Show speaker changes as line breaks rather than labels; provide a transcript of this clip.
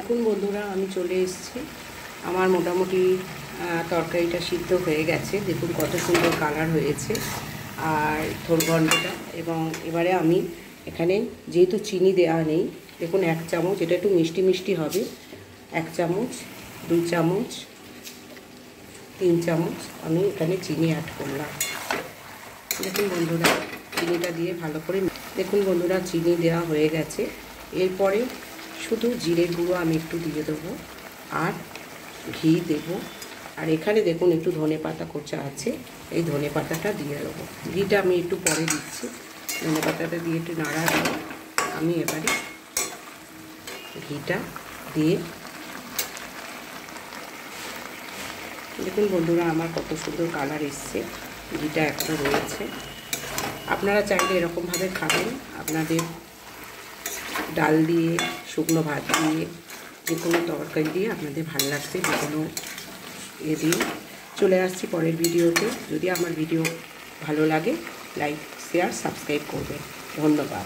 দেখুন বন্ধুরা, আমি চলে এসেছি। আমার মোটামুটি তরকারিটা সিদ্ধ হয়ে গেছে। দেখুন কত সুন্দর কালার হয়েছে আর থোরঘণ্টটা। এবং এবারে আমি এখানে যেহেতু চিনি দেওয়া নেই, দেখুন 1 চামচ, এটা একটু মিষ্টি মিষ্টি হবে। 1 চামচ, 2 চামচ, 3 চামচ আমি এখানে চিনি অ্যাড করলাম। দেখুন বন্ধুরা, চিনিটা দিয়ে ভালো করে, দেখুন বন্ধুরা চিনি দেওয়া হয়ে গেছে। এরপরে শুধু জিরে গুঁড়ো আমি একটু দিয়ে দেবো আর ঘি দেবো। আর এখানে দেখুন একটু ধনেপাতা কোচা আছে, এই ধনেপাতাটা দিয়ে দেবো। ঘিটা আমি একটু পরে দিচ্ছি। ধনেপাতাটা দিয়ে একটু নাড়া দিয়ে আমি এবারে ঘিটা দিয়ে, দেখুন বন্ধুরা আমার কত সুন্দর কালার এসছে। ঘিটা এখনও রয়েছে। আপনারা চাইলে এরকমভাবে খাবেন, আপনাদের ডাল দিয়ে, শুকনো ভাত দিয়ে, যে কোনো তরকারি দিয়ে আপনাদের ভালো লাগছে। যে কোনো দিয়ে চলে আসছি পরের ভিডিওতে। যদি আমার ভিডিও ভালো লাগে, লাইক, শেয়ার, সাবস্ক্রাইব করবেন। ধন্যবাদ।